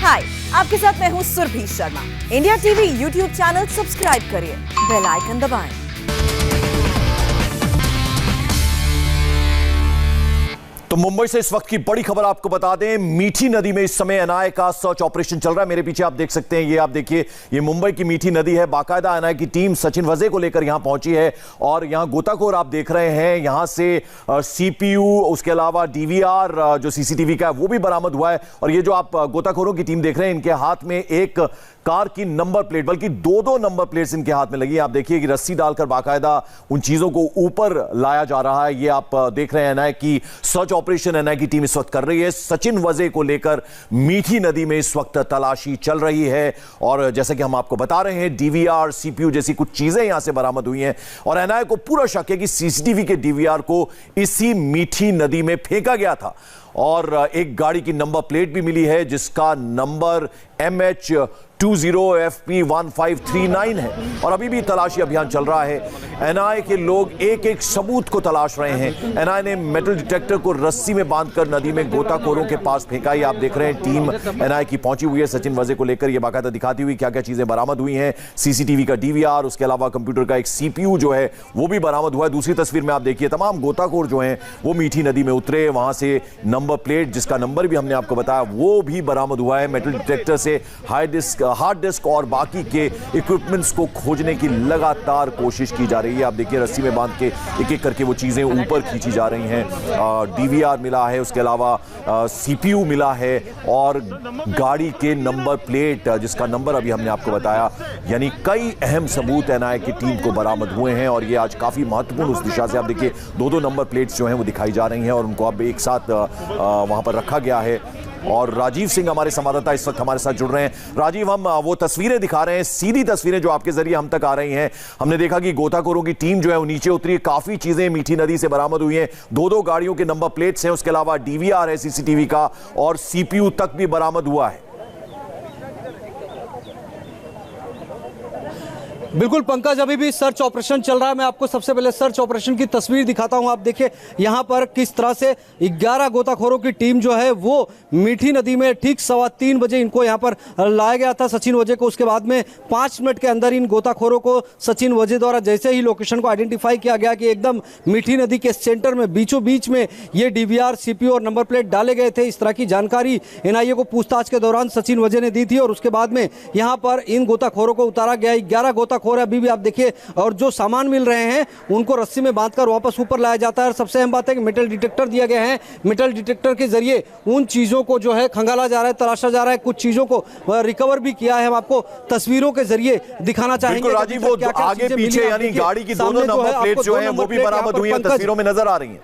हाय, आपके साथ मैं हूँ Surabhi Sharma. India TV YouTube channel subscribe करिए, बेल आइकन दबाएं। तो मुंबई से इस वक्त की बड़ी खबर आपको बता दें, मीठी नदी में इस समय एनआईए का सर्च ऑपरेशन चल रहा है। मेरे पीछे आप देख सकते हैं, ये आप देखिए, ये मुंबई की मीठी नदी है। बाकायदा एनआईए की टीम सचिन वजे को लेकर यहां पहुंची है और यहां गोताखोर आप देख रहे हैं। यहां से सीपीयू, उसके अलावा डीवीआर जो सीसीटीवी का है वो भी बरामद हुआ है। और ये जो आप गोताखोरों की टीम देख रहे हैं, इनके हाथ में एक कार की नंबर प्लेट, बल्कि दो नंबर प्लेट्स इनके हाथ में लगी। आप देखिए कि रस्सी डालकर बाकायदा उन चीजों को ऊपर लाया जा रहा है। ये आप देख रहे हैं एनआईए की सर्च ऑपरेशन एनआईए की टीम इस वक्त कर रही है। सचिन वजे को लेकर मीठी नदी में इस वक्त तलाशी चल रही है और जैसा कि हम आपको बता रहे हैं, डीवीआर, सीपीयू जैसी कुछ चीजें यहां से बरामद हुई हैं और एनआईए को पूरा शक है कि सीसीटीवी के डीवीआर को इसी मीठी नदी में फेंका गया था। और एक गाड़ी की नंबर प्लेट भी मिली है जिसका नंबर MH20FP1539 है और अभी भी तलाशी अभियान चल रहा है। एनआईए के लोग एक एक सबूत को तलाश रहे हैं। एनआईए ने मेटल डिटेक्टर को रस्सी में बांधकर नदी में गोताखोरों के पास फेंका। ये आप देख रहे हैं, टीम एनआईए की पहुंची हुई है सचिन वजे को लेकर। ये बाकायदा दिखाती हुई क्या क्या चीजें बरामद हुई हैं। सीसीटीवी का डीवीआर, उसके अलावा कंप्यूटर का एक सीपीयू जो है वो भी बरामद हुआ है। दूसरी तस्वीर में आप देखिए, तमाम गोताखोर जो हैं वो मीठी नदी में उतरे। वहां से नंबर प्लेट, जिसका नंबर भी हमने आपको बताया, वो भी बरामद हुआ है। मेटल डिटेक्टर से हार्ड डिस्क और बाकी के इक्विपमेंट्स को खोजने की लगातार कोशिश की जा रही है। आप देखिए, रस्सी में बांध के एक एक करके वो चीजें ऊपर खींची जा रही हैं। डीवीआर मिला है, उसके अलावा सीपीयू मिला है और गाड़ी के नंबर प्लेट, जिसका नंबर अभी हमने आपको बताया। यानी कई अहम सबूत एनआईए की टीम को बरामद हुए हैं और ये आज काफी महत्वपूर्ण उस दिशा से, आप देखिए, दो नंबर प्लेट्स जो हैं वो दिखाई जा रही हैं और उनको अब एक साथ वहां पर रखा गया है। और राजीव सिंह हमारे संवाददाता इस वक्त हमारे साथ जुड़ रहे हैं। राजीव, हम वो तस्वीरें दिखा रहे हैं, सीधी तस्वीरें जो आपके जरिए हम तक आ रही हैं। हमने देखा कि गोताखोरों की टीम जो है वो नीचे उतरी, काफी चीजें मीठी नदी से बरामद हुई हैं। दो गाड़ियों के नंबर प्लेट्स हैं, उसके अलावा डीवीआर है सीसीटीवी का और सीपीयू तक भी बरामद हुआ है। बिल्कुल पंकज, अभी भी सर्च ऑपरेशन चल रहा है। मैं आपको सबसे पहले सर्च ऑपरेशन की तस्वीर दिखाता हूं। आप देखिए यहां पर किस तरह से 11 गोताखोरों की टीम जो है वो मीठी नदी में ठीक 3:15 बजे इनको यहां पर लाया गया था सचिन वजे को। उसके बाद में 5 मिनट के अंदर इन गोताखोरों को सचिन वजे द्वारा जैसे ही लोकेशन को आइडेंटिफाई किया गया कि एकदम मीठी नदी के सेंटर में बीचों बीच में ये डीवीआर, सीपीयू और नंबर प्लेट डाले गए थे। इस तरह की जानकारी एनआईए को पूछताछ के दौरान सचिन वजे ने दी थी और उसके बाद में यहाँ पर इन गोताखोरों को उतारा गया। 11 गोताखोर अभी भी आप देखिए, और जो सामान मिल रहे हैं उनको रस्सी में बांधकर वापस ऊपर लाया जाता है। और सबसे अहम बात है कि मेटल डिटेक्टर दिया गया है। मेटल डिटेक्टर के जरिए उन चीजों को जो है खंगाला जा रहा है, तलाशा जा रहा है। कुछ चीजों को रिकवर भी किया है। हम आपको तस्वीरों के जरिए दिखाना चाहेंगे। राजीव, वो आगे पीछे यानी गाड़ी की दोनों नंबर प्लेट जो है वो भी बरामद हुई है, तस्वीरों में नजर आ रही है।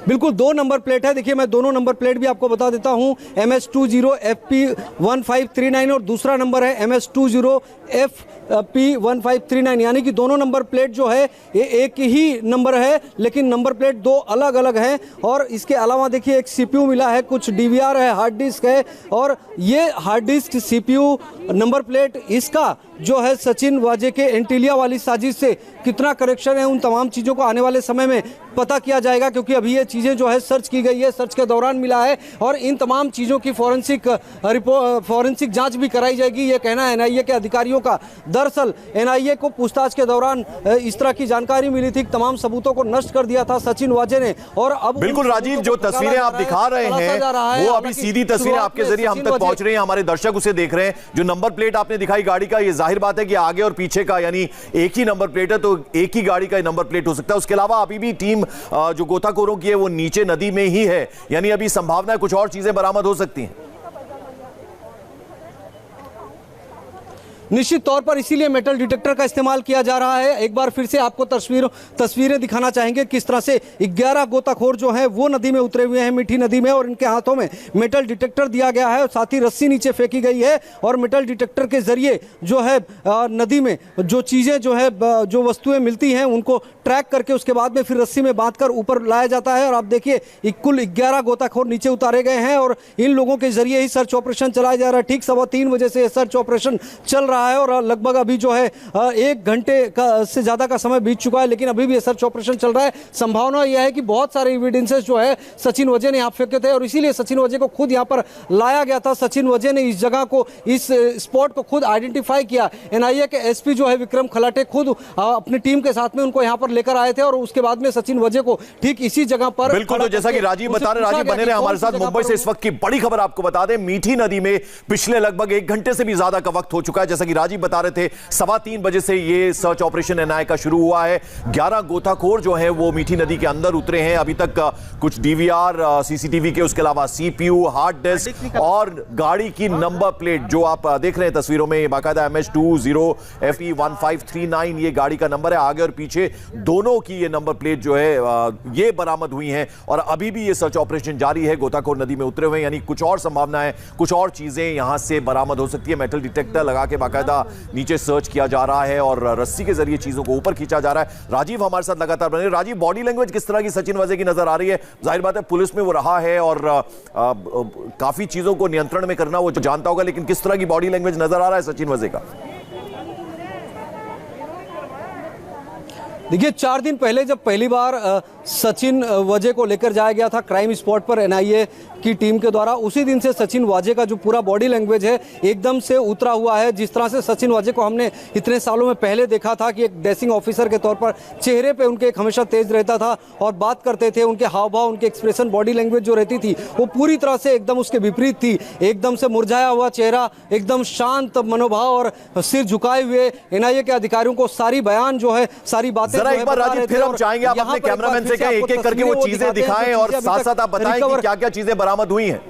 बिल्कुल 2 नंबर प्लेट है। देखिए मैं दोनों नंबर प्लेट भी आपको बता देता हूं। MH20FP1539 और दूसरा नंबर है MH20FP1539, यानी कि दोनों नंबर प्लेट जो है ये एक ही नंबर है, लेकिन नंबर प्लेट 2 अलग अलग हैं। और इसके अलावा देखिए एक सीपीयू मिला है, कुछ डीवीआर है, हार्ड डिस्क है। और ये hard disk, CPU, number plate, इसका जो है सचिन वाजे के एंटीलिया वाली साजिश से कितना कनेक्शन है, उन तमाम चीज़ों को आने वाले समय में पता किया जाएगा। क्योंकि अभी ये चीज़ें जो है सर्च की गई है, सर्च के दौरान मिला है और इन तमाम चीज़ों की फॉरेंसिक जांच भी कराई जाएगी, ये कहना है एनआईए के अधिकारियों का। दरअसल एनआईए को पूछताछ के दौरान इस तरह की जानकारी मिली थी, तमाम सबूतों को नष्ट कर दिया था सचिन वाजे ने। और अब बिल्कुल राजीव, जो तस्वीरें आप दिखा रहे हैं वो अभी सीधी तस्वीरें आपके जरिए हम तक पहुंच रही हैं, हमारे दर्शक उसे देख रहे हैं। जो नंबर प्लेट आपने दिखाई गाड़ी का, ये जाहिर बात है कि आगे और पीछे का यानी एक ही नंबर प्लेट है, तो एक ही गाड़ी का नंबर प्लेट हो सकता है। उसके अलावा अभी भी टीम जो गोताखोरों की है वो नीचे नदी में ही है, यानी अभी संभावना है कुछ और चीजें बरामद हो सकती हैं। निश्चित तौर पर इसीलिए मेटल डिटेक्टर का इस्तेमाल किया जा रहा है। एक बार फिर से आपको तस्वीरें दिखाना चाहेंगे किस तरह से 11 गोताखोर जो हैं वो नदी में उतरे हुए हैं, मीठी नदी में, और इनके हाथों में मेटल डिटेक्टर दिया गया है और साथ ही रस्सी नीचे फेंकी गई है। और मेटल डिटेक्टर के जरिए जो है नदी में जो चीज़ें जो है, जो वस्तुएं मिलती हैं उनको ट्रैक करके उसके बाद में फिर रस्सी में बांधकर ऊपर लाया जाता है। और आप देखिए कुल 11 गोताखोर नीचे उतारे गए हैं और इन लोगों के जरिए ही सर्च ऑपरेशन चलाया जा रहा है। ठीक 3:15 बजे से सर्च ऑपरेशन चल रहा रहा है और लगभग अभी जो है 1 घंटे से ज्यादा का समय बीत चुका है, लेकिन अभी भी सर्च ऑपरेशन चल रहा है। संभावना यह है कि बहुत सारे एविडेंसेस जो है सचिन वजय ने यहाँ फेंके थे और इसीलिए सचिन वजय को खुद यहाँ पर लाया गया था। सचिन वजय ने इस जगह को, इस स्पॉट को खुद आइडेंटिफाई किया। एनआईए के एसपी जो है विक्रम खलाटे खुद अपनी टीम के साथ में उनको यहाँ पर लेकर आए थे और उसके बाद में सचिन वजय को ठीक इसी जगह पर बिल्कुल, तो जैसा कि राजीव बता रहे, राजीव बने रहे हमारे साथ। मुंबई से इस वक्त की बड़ी खबर आपको बता दें, मीठी नदी में पिछले लगभग 1 घंटे से भी ज्यादा का वक्त हो चुका है। जैसा कि राजीव बता रहे थे, 3:15 बजे से ये सर्च ऑपरेशन एनआईए का शुरू हुआ है। 11 गोताखोर जो है वो मीठी नदी के अंदर उतरे हैं। अभी तक कुछ डीवीआर, सीसीटीवी के, उसके अलावा सीपीयू, हार्ड डिस्क और गाड़ी की नंबर प्लेट जो आप देख रहे हैं तस्वीरों में, बाकायदा MH20FE1539 ये गाड़ी का नंबर है। आगे और पीछे दोनों की ये नंबर प्लेट जो है ये बरामद हुई हैं और अभी भी ये सर्च ऑपरेशन जारी है। गोताखोर नदी में उतरे हुए हैं, यानी कुछ और संभावनाएं, कुछ और चीजें यहां से बरामद हो सकती है। मेटल डिटेक्टर लगा के बाकायदा नीचे सर्च किया जा रहा है और रस्सी के जरिए चीजों को ऊपर खींचा जा रहा है। राजीव हमारे साथ लगातार बने। राजीव, बॉडी लैंग्वेज किस तरह की सचिन वजय की नजर आ रही है? जाहिर बात है पुलिस में वो रहा है और काफी चीजों को नियंत्रण में करना वो जानता होगा, लेकिन किस तरह की बॉडी लैंग्वेज नजर आ रहा है सचिन वजय का? देखिए, 4 दिन पहले जब पहली बार सचिन वजय को लेकर जाया गया था क्राइम स्पॉट पर एनआईए की टीम के द्वारा, उसी दिन से सचिन वजय का जो पूरा बॉडी लैंग्वेज है एकदम से उतरा हुआ है। जिस तरह से सचिन वजय को हमने इतने सालों में पहले देखा था कि एक ड्रेसिंग ऑफिसर के तौर पर चेहरे पे उनके एक हमेशा तेज रहता था और बात करते थे, उनके हाव भाव, उनके एक्सप्रेशन, बॉडी लैंग्वेज जो रहती थी वो पूरी तरह से एकदम उसके विपरीत थी। एकदम से मुरझाया हुआ चेहरा, एकदम शांत मनोभाव और सिर झुकाए हुए एनआईए के अधिकारियों को सारी बयान जो है, सारी बातें एक बार राजीव फिर हम चाहेंगे आप अपने कैमरामैन से कहें एक-एक करके वो चीजें दिखाएं और साथ-साथ आप बताएं कि क्या-क्या चीजें बरामद हुई हैं।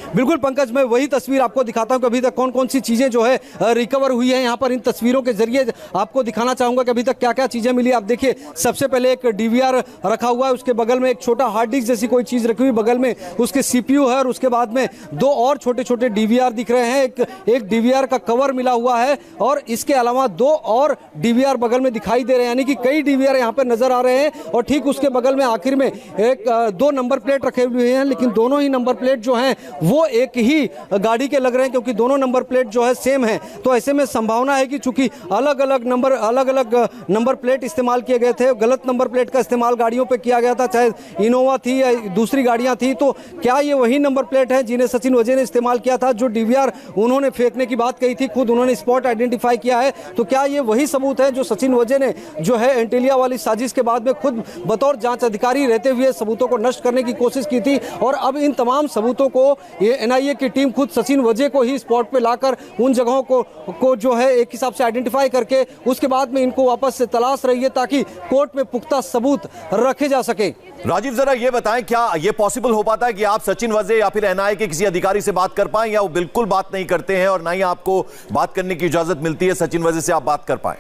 बिल्कुल पंकज, मैं वही तस्वीर आपको दिखाता हूं कि अभी तक कौन कौन सी चीजें जो है रिकवर हुई है। यहाँ पर इन तस्वीरों के जरिए आपको दिखाना चाहूंगा कि अभी तक क्या क्या चीजें मिली। आप देखिए, सबसे पहले एक डीवीआर रखा हुआ है, उसके बगल में एक छोटा हार्ड डिस्क जैसी कोई चीज रखी हुई, बगल में उसके सीपीयू है और उसके बाद में 2 और छोटे छोटे डीवीआर दिख रहे हैं। एक डीवीआर का कवर मिला हुआ है और इसके अलावा 2 और डीवीआर बगल में दिखाई दे रहे हैं, यानी कि कई डीवीआर यहाँ पर नजर आ रहे हैं। और ठीक उसके बगल में आखिर में 2 नंबर प्लेट रखे हुए हैं, लेकिन दोनों ही नंबर प्लेट जो हैं वो एक ही गाड़ी के लग रहे हैं, क्योंकि दोनों नंबर प्लेट जो है सेम है। तो ऐसे में संभावना है कि चूंकि अलग अलग नंबर प्लेट इस्तेमाल किए गए थे, गलत नंबर प्लेट का इस्तेमाल गाड़ियों पे किया गया था, चाहे इनोवा थी या दूसरी गाड़ियां थी, तो क्या ये वही नंबर प्लेट है जिन्हें सचिन वजय ने इस्तेमाल किया था? जो डीवीआर उन्होंने फेंकने की बात कही थी, खुद उन्होंने स्पॉट आइडेंटिफाई किया है, तो क्या ये वही सबूत है जो सचिन वजय ने जो है एंटीलिया वाली साजिश के बाद में खुद बतौर जांच अधिकारी रहते हुए सबूतों को नष्ट करने की कोशिश की थी और अब इन तमाम सबूतों को ये एनआईए की टीम खुद सचिन वजय को ही स्पॉट पे लाकर उन जगहों को जो है एक हिसाब से आइडेंटिफाई करके उसके बाद में इनको वापस से तलाश रही है ताकि कोर्ट में पुख्ता सबूत रखे जा सके। राजीव, जरा ये बताएं, क्या ये पॉसिबल हो पाता है कि आप सचिन वजय या फिर एनआईए के किसी अधिकारी से बात कर पाएं, या वो बिल्कुल बात नहीं करते हैं और ना ही आपको बात करने की इजाजत मिलती है सचिन वजय से आप बात कर पाएं?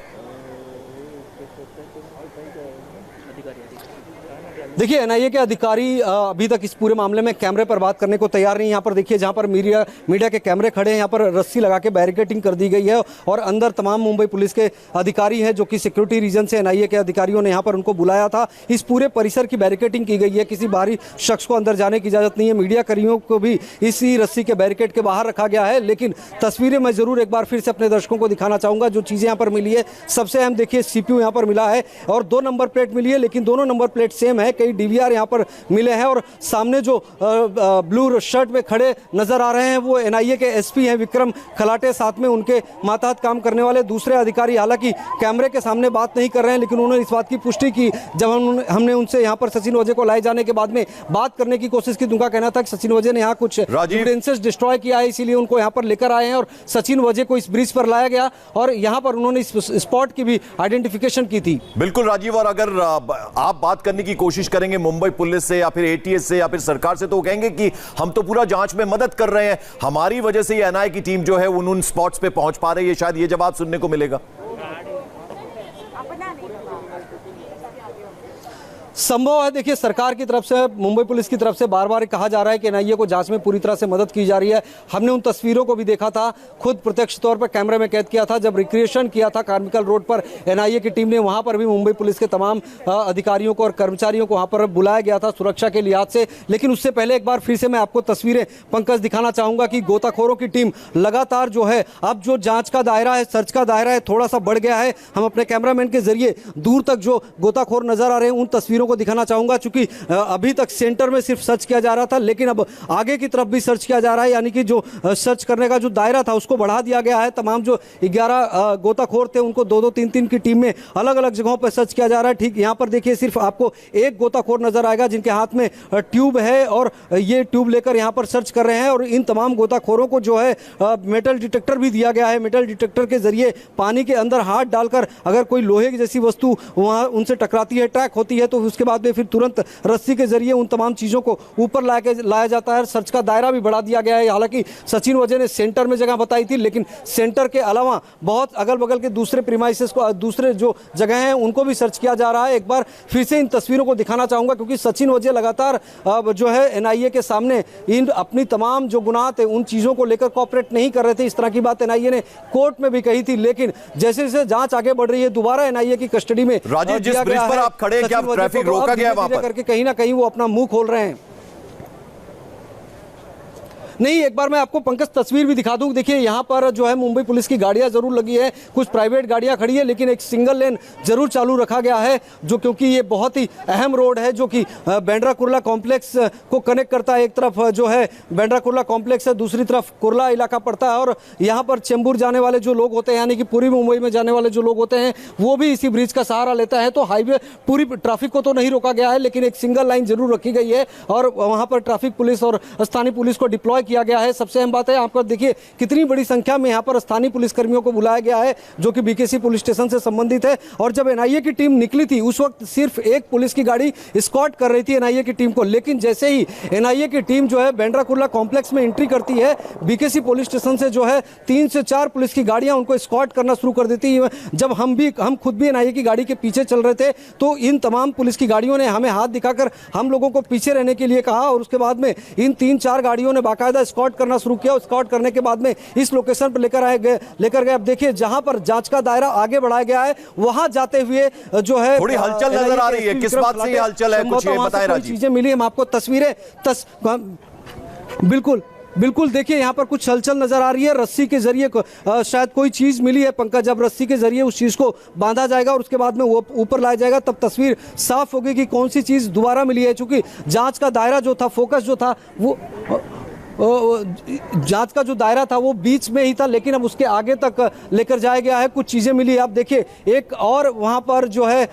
देखिए, एनआईए के अधिकारी अभी तक इस पूरे मामले में कैमरे पर बात करने को तैयार नहीं। यहाँ पर देखिए, जहाँ पर मीडिया के कैमरे खड़े हैं, यहाँ पर रस्सी लगा के बैरिकेडिंग कर दी गई है और अंदर तमाम मुंबई पुलिस के अधिकारी हैं जो कि सिक्योरिटी रीजन से एनआईए के अधिकारियों ने यहाँ पर उनको बुलाया था। इस पूरे परिसर की बैरिकेडिंग की गई है, किसी बाहरी शख्स को अंदर जाने की इजाजत नहीं है। मीडिया कर्मियों को भी इसी रस्सी के बैरिकेड के बाहर रखा गया है। लेकिन तस्वीरें मैं जरूर एक बार फिर से अपने दर्शकों को दिखाना चाहूंगा जो चीजें यहाँ पर मिली है। सबसे अहम देखिए, सीपीयू यहाँ पर मिला है और 2 नंबर प्लेट मिली है, लेकिन दोनों नंबर प्लेट सेम है। डीवीआर यहां पर मिले हैं और सामने जो ब्लू शर्ट में खड़े नजर आ रहे हैं वो एनआईए के एसपी हैं विक्रम खलाटे, साथ में उनके मातहत काम करने वाले दूसरे अधिकारी। हालांकि कैमरे के सामने बात नहीं कर रहे हैं, लेकिन उन्होंने इस बात की पुष्टि की जब हमने उनसे यहां पर सचिन वजय को लाए जाने के बाद में बात करने की कोशिश की। उनका कहना था कि सचिन वजय ने यहां कुछ एविडेंसेस डिस्ट्रॉय किया है, इसीलिए उनको यहां पर लेकर आए हैं और सचिन वजय को इस ब्रिज पर लाया गया और यहां पर उन्होंने इस स्पॉट की भी आइडेंटिफिकेशन की थी। बिल्कुल राजीव, और अगर आप बात करने की कोशिश करेंगे मुंबई पुलिस से या फिर एटीएस से या फिर सरकार से, तो वो कहेंगे कि हम तो पूरा जांच में मदद कर रहे हैं, हमारी वजह से ये एनआईए की टीम जो है उन स्पॉट्स पे पहुंच पा रही है। शायद ये जवाब सुनने को मिलेगा। संभव है। देखिए, सरकार की तरफ से, मुंबई पुलिस की तरफ से बार बार कहा जा रहा है कि एनआईए को जांच में पूरी तरह से मदद की जा रही है। हमने उन तस्वीरों को भी देखा था, खुद प्रत्यक्ष तौर पर कैमरे में कैद किया था जब रिक्रिएशन किया था कार्मिकल रोड पर एनआईए की टीम ने। वहां पर भी मुंबई पुलिस के तमाम अधिकारियों को और कर्मचारियों को वहां पर बुलाया गया था सुरक्षा के लिहाज से। लेकिन उससे पहले एक बार फिर से मैं आपको तस्वीरें पंकज दिखाना चाहूंगा कि गोताखोरों की टीम लगातार जो है, अब जो जांच का दायरा है, सर्च का दायरा है, थोड़ा सा बढ़ गया है। हम अपने कैमरामैन के जरिए दूर तक जो गोताखोर नजर आ रहे हैं उन तस्वीरों को दिखाना चाहूंगा, क्योंकि अभी तक सेंटर में सिर्फ सर्च किया जा रहा था, लेकिन अब आगे की तरफ भी सर्च किया जा रहा है। यानी कि जो सर्च करने का जो दायरा था उसको बढ़ा दिया गया है। तमाम जो 11 गोताखोर थे उनको 2-2, 3-3 की टीम में अलग अलग जगहों पर सर्च किया जा रहा है। ठीक यहाँ पर देखिए, सिर्फ आपको एक गोताखोर नजर आएगा जिनके हाथ में ट्यूब है और ये ट्यूब लेकर यहाँ पर सर्च कर रहे हैं। और इन तमाम गोताखोरों को जो है मेटल डिटेक्टर भी दिया गया है। मेटल डिटेक्टर के जरिए पानी के अंदर हाथ डालकर अगर कोई लोहे की जैसी वस्तु वहाँ उनसे टकराती है, ट्रैक होती है, तो उसके बाद में फिर तुरंत रस्सी के जरिए उन तमाम चीज़ों को ऊपर लाया जाता है। सर्च का दायरा भी बढ़ा दिया गया है। हालांकि सचिन वजह ने सेंटर में जगह बताई थी, लेकिन सेंटर के अलावा बहुत अगल बगल के दूसरे प्रीमाइसेस को, दूसरे जो जगह हैं उनको भी सर्च किया जा रहा है। एक बार फिर से इन तस्वीरों को दिखाना चाहूंगा, क्योंकि सचिन वजह लगातार जो है एनआईए के सामने इन अपनी तमाम जो गुनाह थे उन चीज़ों को लेकर कोऑपरेट नहीं कर रहे थे। इस तरह की बात एनआईए ने कोर्ट में भी कही थी, लेकिन जैसे जैसे जांच आगे बढ़ रही है दोबारा एनआईए की कस्टडी में राजीव, जिस ब्रिज पर आप खड़े हैं, क्या ट्रैफिक रोका गया है वहां पर? करके कहीं ना कहीं वो अपना मुंह खोल रहे हैं। नहीं, एक बार मैं आपको पंकज तस्वीर भी दिखा दूं। देखिए, यहाँ पर जो है मुंबई पुलिस की गाड़ियाँ जरूर लगी है, कुछ प्राइवेट गाड़ियाँ खड़ी है, लेकिन एक सिंगल लेन जरूर चालू रखा गया है, जो क्योंकि ये बहुत ही अहम रोड है जो कि बांद्रा कुर्ला कॉम्प्लेक्स को कनेक्ट करता है। एक तरफ जो है बांद्रा कुर्ला कॉम्प्लेक्स है, दूसरी तरफ कुर्ला इलाका पड़ता है। और यहाँ पर चेंबूर जाने वाले जो लोग होते हैं, यानी कि पूरी मुंबई में जाने वाले जो लोग होते हैं, वो भी इसी ब्रिज का सहारा लेता है। तो हाईवे पूरी ट्रैफिक को तो नहीं रोका गया है, लेकिन एक सिंगल लाइन जरूर रखी गई है और वहाँ पर ट्रैफिक पुलिस और स्थानीय पुलिस को डिप्लॉय किया गया है। सबसे बात है, यहाँ पर देखिए कितनी बड़ी संख्या में यहाँ पर स्थानीय पुलिसकर्मियों को बुलाया गया है जो कि बीकेसी पुलिस स्टेशन से संबंधित है। और जब एनआईए की टीम निकली थी उस वक्त सिर्फ एक पुलिस की गाड़ी एस्कॉर्ट कर रही थी एनआईए की टीम को, लेकिन जैसे ही एनआईए की टीम जो है बांद्रा कुर्ला कॉम्प्लेक्स में एंट्री करती है, बीकेसी पुलिस स्टेशन से जो है 3 से 4 पुलिस की गाड़ियां उनको एस्कॉर्ट करना शुरू कर देती है। जब हम खुद भी एनआईए की गाड़ी के पीछे चल रहे थे तो इन तमाम पुलिस की गाड़ियों ने हमें हाथ दिखाकर हम लोगों को पीछे रहने के लिए कहा, और उसके बाद में इन 3-4 गाड़ियों ने बाकायदा एस्कॉर्ट करना शुरू किया। एस्कॉर्ट करने के बाद में इस लोकेशन पर लेकर गए। अब देखिए, जहां पर जांच का दायरा आगे बढ़ाया गया है, वहां जाते हुए जो है थोड़ी हलचल नजर आ रही है। किस बात से ये हलचल है, कुछ ये बताएं राजीव। चीजें मिली, हम आपको तस्वीरें बिल्कुल देखिए, यहाँ पर कुछ हलचल नजर आ रही है। रस्सी के जरिए शायद कोई चीज मिली है पंकज। जब रस्सी के जरिए उस चीज को बांधा जाएगा और उसके बाद में वो ऊपर लाया जाएगा, तब तस्वीर साफ होगी कि कौन सी चीज दोबारा मिली है। चूंकि जांच का दायरा जो था, फोकस जो था, वो जांच का जो दायरा था वो बीच में ही था, लेकिन अब उसके आगे तक लेकर जाया गया है। कुछ चीज़ें मिली है। आप देखिए, एक और वहाँ पर जो है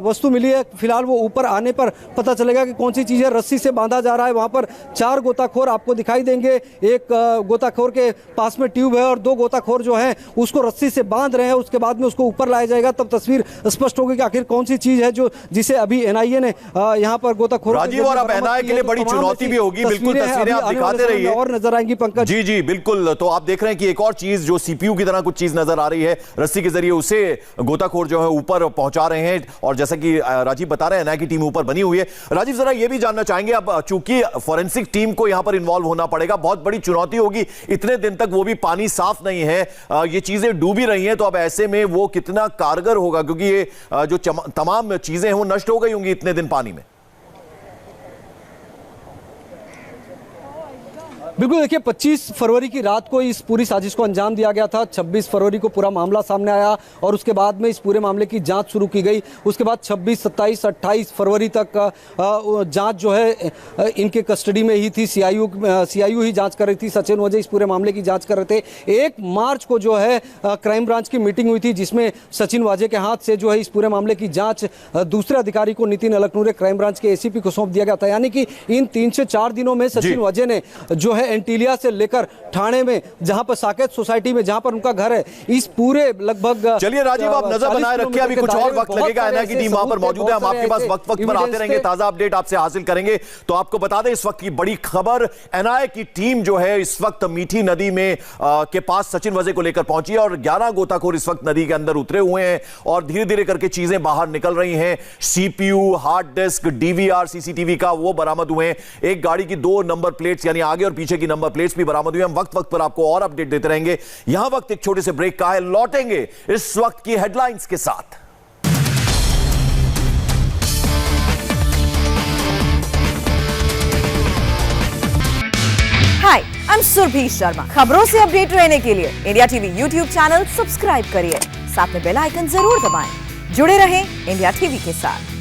वस्तु मिली है। फिलहाल वो ऊपर आने पर पता चलेगा कि कौन सी चीज़ है। रस्सी से बांधा जा रहा है। वहाँ पर 4 गोताखोर आपको दिखाई देंगे। एक गोताखोर के पास में ट्यूब है और 2 गोताखोर जो है उसको रस्सी से बांध रहे हैं। उसके बाद में उसको ऊपर लाया जाएगा, तब तस्वीर स्पष्ट होगी कि आखिर कौन सी चीज़ है जो जिसे अभी एनआईए ने यहाँ पर गोताखोर। राजीव, और अब एनआईए के लिए बड़ी चुनौती भी होगी। बिल्कुल तस्वीरें आप दिखाते रहिए और नजर आएंगी पंकज। जी जी बिल्कुल। तो आप देख रहे हैं कि एक और चीज जो सीपीयू की तरह कुछ चीज नजर आ रही है, रस्सी के जरिए उसे गोताखोर जो है ऊपर पहुंचा रहे हैं। और जैसा कि राजीव बता रहे हैं, एनआईए की टीम ऊपर बनी हुई है। राजीव, जरा ये भी जानना चाहेंगे, अब चूंकि फॉरेंसिक टीम को यहां पर इन्वॉल्व होना पड़ेगा, बहुत बड़ी चुनौती होगी। इतने दिन तक वो भी पानी साफ नहीं है, ये चीजें डूबी रही हैं, तो अब ऐसे में वो कितना कारगर होगा, क्योंकि ये जो तमाम चीजें हैं वो नष्ट हो गई होंगी इतने दिन पानी में। बिल्कुल देखिए, 25 फरवरी की रात को इस पूरी साजिश को अंजाम दिया गया था। 26 फरवरी को पूरा मामला सामने आया और उसके बाद में इस पूरे मामले की जांच शुरू की गई। उसके बाद 26, 27, 28 फरवरी तक जांच जो है इनके कस्टडी में ही थी। सीआईयू ही जांच कर रही थी। सचिन वजह इस पूरे मामले की जांच कर रहे थे। 1 मार्च को जो है क्राइम ब्रांच की मीटिंग हुई थी, जिसमें सचिन वाजे के हाथ से जो है इस पूरे मामले की जांच दूसरे अधिकारी को, नितिन अलकनूरे, क्राइम ब्रांच के एसीपी को सौंप दिया गया था। यानी कि इन 3 से 4 दिनों में सचिन वाजे ने जो है एंटीलिया से लेकर ठाणे में, जहां पर साकेत सोसाइटी में जहां पर उनका घर है, इस पूरे लगभग चलिए राजीव, आप नजर बनाए रखिए, अभी कुछ और वक्त लगेगा। एनआई की टीम वहां पर मौजूद है, हम आपके पास वक्त वक्त पर आते रहेंगे, ताजा अपडेट आपसे हासिल करेंगे। तो आपको बता दें इस वक्त की बड़ी खबर, एनआई की टीम जो है इस वक्त मीठी नदी में के पास सचिन वजे को लेकर पहुंची है और 11 गोताखोर इस वक्त नदी के अंदर उतरे हुए हैं और धीरे धीरे करके चीजें बाहर निकल रही हैं। CPU, hard disk, DVR, CCTV का वो बरामद हुए हैं। एक गाड़ी की 2 नंबर प्लेट्स यानी आगे और पीछे की नंबर प्लेट्स भी बरामद हुई हैं। हम वक्त वक्त पर आपको और अपडेट देते रहेंगे। यहां वक्त एक छोटे से ब्रेक का है, लौटेंगे इस वक्त की हेडलाइंस के साथ। हाय, आई एम सुरभि शर्मा। खबरों से अपडेट रहने के लिए India TV YouTube channel subscribe करिए, साथ में बेल आइकन जरूर दबाएं। जुड़े रहें इंडिया टीवी के साथ।